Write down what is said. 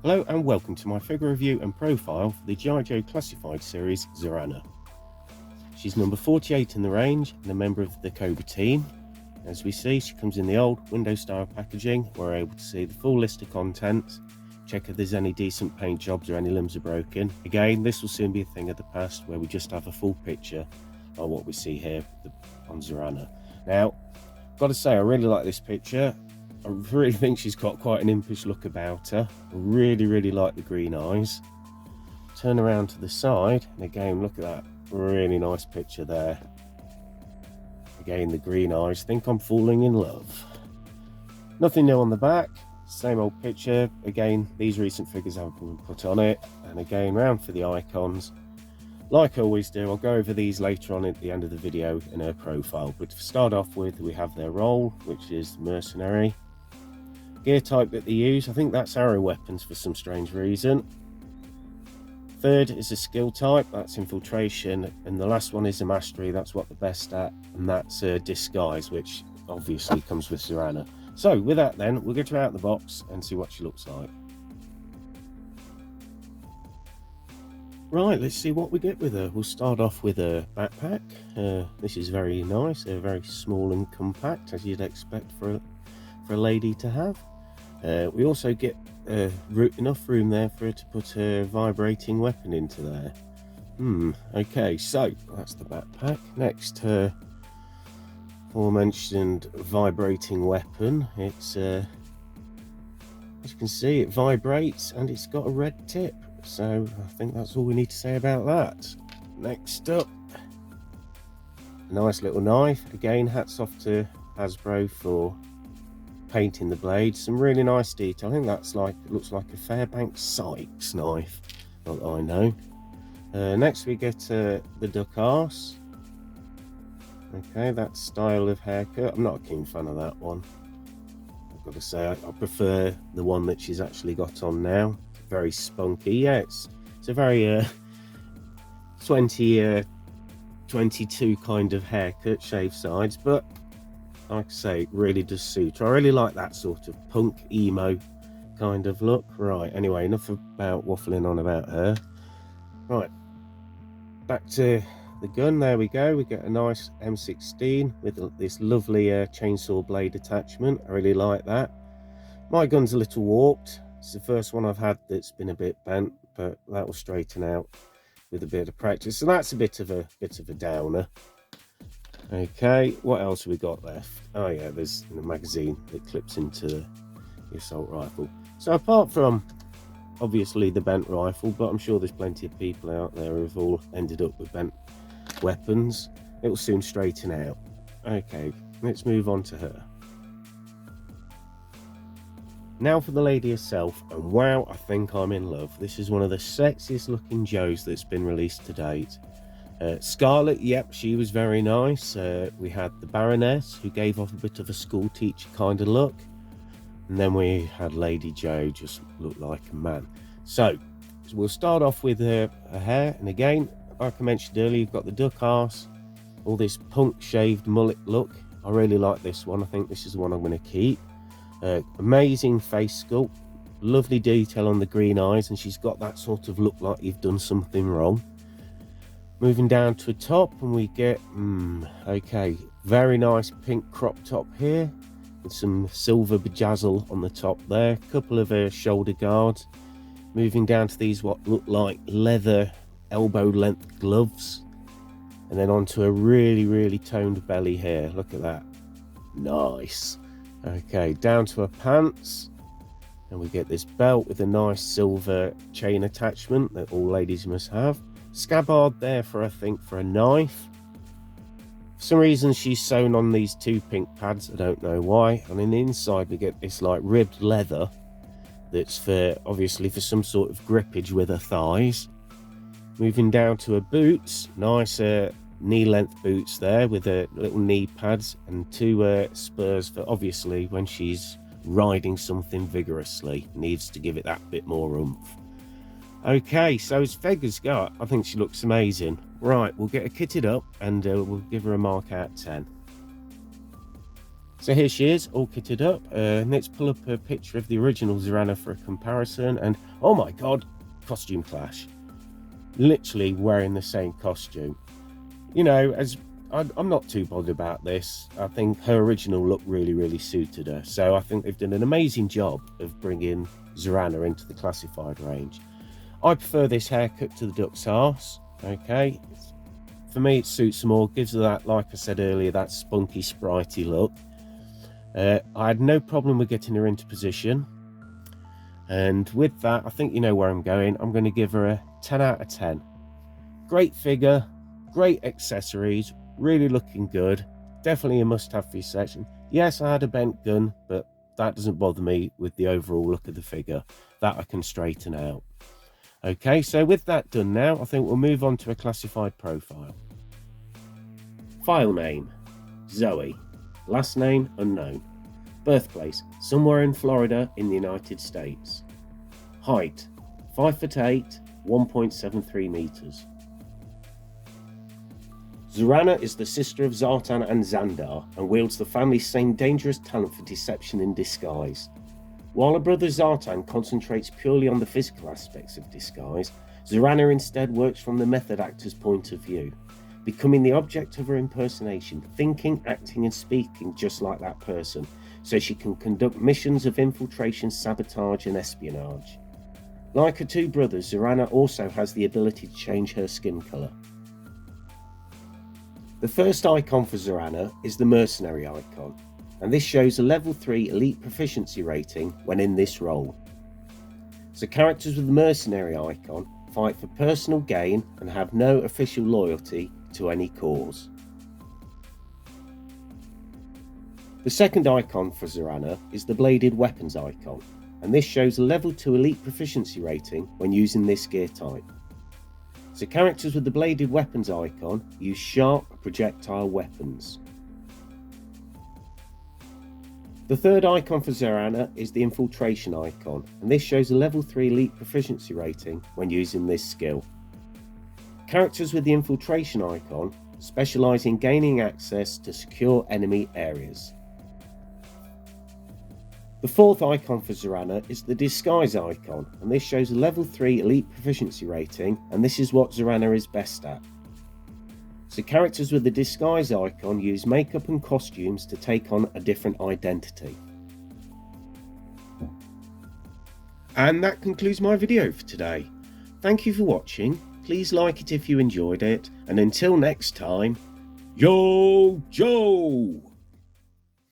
Hello and welcome to my figure review and profile for the G.I. Joe Classified series Zarana. She's number 48 in the range and a member of the Cobra team. As we see, she comes in the old window style packaging. We're able to see the full list of contents, check if there's any decent paint jobs or any limbs are broken. Again, this will soon be a thing of the past where we just have a full picture of what we see here on Zarana. Now, got to say, I really like this picture. I really think she's got quite an impish look about her. I really like the green eyes. Turn around to the side, and again, look at that really nice picture there. Again, the green eyes. Think I'm falling in love. Nothing new on the back. Same old picture. Again, these recent figures haven't been put on it. And again, round for the icons. Like I always do, I'll go over these later on at the end of the video in her profile. But to start off with, we have their role, which is mercenary. Gear type that they use, I think that's arrow weapons for some strange reason. Third is a skill type, that's infiltration, and the last one is a mastery, that's what they're best at, and that's disguise, which obviously comes with Zarana. So with that then, we'll get her out of the box and see what she looks like. Right, let's see what we get with her. We'll start off with a backpack. This is very nice, very small and compact, as you'd expect for a lady to have. We also get enough room there for her to put a vibrating weapon into there. Okay, so that's the backpack. Next, her aforementioned vibrating weapon. It's as you can see, it vibrates and it's got a red tip. So I think that's all we need to say about that. Next up, a nice little knife. Again, hats off to Hasbro for painting the blade. Some really nice detail. I think that's looks like a Fairbanks Sykes knife, not that I know. Next we get the duck arse. Okay, that style of haircut, I'm not a keen fan of that one. I've got to say, I prefer the one that she's actually got on now. Very spunky. Yeah, it's a very 2022 kind of haircut, shaved sides, but like I say, it really does suit her. I really like that sort of punk emo kind of look. Right, anyway, enough about waffling on about her. Right, back to the gun. There we go. We get a nice M16 with this lovely chainsaw blade attachment. I really like that. My gun's a little warped. It's the first one I've had that's been a bit bent, but that will straighten out with a bit of practice. So that's a bit of a downer. Okay, what else have we got left? Oh yeah, there's the magazine that clips into the assault rifle. So apart from obviously the bent rifle, but I'm sure there's plenty of people out there who've all ended up with bent weapons, it will soon straighten out. Okay, let's move on to her. Now for the lady herself, and wow, I think I'm in love. This is one of the sexiest looking Joes that's been released to date. Scarlet, yep, she was very nice. We had the Baroness, who gave off a bit of a school teacher kind of look. And then we had Lady Joe, just looked like a man. So we'll start off with her hair. And again, like I mentioned earlier, you've got the duck arse, all this punk shaved mullet look. I really like this one. I think this is the one I'm going to keep. Amazing face sculpt, lovely detail on the green eyes, and she's got that sort of look like you've done something wrong. Moving down to the top, and we get okay, very nice pink crop top here with some silver bejazzle on the top there, a couple of shoulder guards. Moving down to these what look like leather elbow length gloves, and then onto a really toned belly here. Look at that, nice. Okay, down to her pants, and we get this belt with a nice silver chain attachment that all ladies must have. Scabbard there for, I think, for a knife. For some reason she's sewn on these two pink pads, I don't know why. And in the inside we get this like ribbed leather that's for obviously for some sort of grippage with her thighs. Moving down to her boots, nice knee length boots there with little knee pads, and two spurs for obviously when she's riding something vigorously, needs to give it that bit more oomph. Okay, so as figures go, I think she looks amazing. Right, we'll get her kitted up and we'll give her a mark out of 10. So here she is, all kitted up. Let's pull up a picture of the original Zarana for a comparison. And oh my god, costume clash. Literally wearing the same costume. You know, I'm not too bothered about this. I think her original look really suited her. So I think they've done an amazing job of bringing Zarana into the classified range. I prefer this haircut to the duck's arse. Okay, for me it suits more, gives her that, like I said earlier, that spunky, spritey look. I had no problem with getting her into position, and with that, I think you know where I'm going. I'm going to give her a 10 out of 10. Great figure, great accessories, really looking good. Definitely a must-have for your section. Yes, I had a bent gun, but that doesn't bother me with the overall look of the figure. That I can straighten out. Okay, so with that done now, I think we'll move on to a classified profile. File name, Zoe. Last name, unknown. Birthplace, somewhere in Florida in the United States. Height, 5'8", 1.73 meters. Zarana is the sister of Zartan and Xandar and wields the family's same dangerous talent for deception in disguise. While her brother Zartan concentrates purely on the physical aspects of disguise, Zarana instead works from the method actor's point of view, becoming the object of her impersonation, thinking, acting and speaking just like that person, so she can conduct missions of infiltration, sabotage and espionage. Like her two brothers, Zarana also has the ability to change her skin colour. The first icon for Zarana is the mercenary icon, and this shows a level 3 elite proficiency rating when in this role. So characters with the mercenary icon fight for personal gain and have no official loyalty to any cause. The second icon for Zarana is the bladed weapons icon, and this shows a level 2 elite proficiency rating when using this gear type. So characters with the bladed weapons icon use sharp projectile weapons. The third icon for Zarana is the infiltration icon, and this shows a level 3 elite proficiency rating when using this skill. Characters with the infiltration icon specialise in gaining access to secure enemy areas. The fourth icon for Zarana is the disguise icon, and this shows a level 3 elite proficiency rating, and this is what Zarana is best at. So characters with the disguise icon use makeup and costumes to take on a different identity. And that concludes my video for today. Thank you for watching. Please like it if you enjoyed it, and until next time, Yo Joe!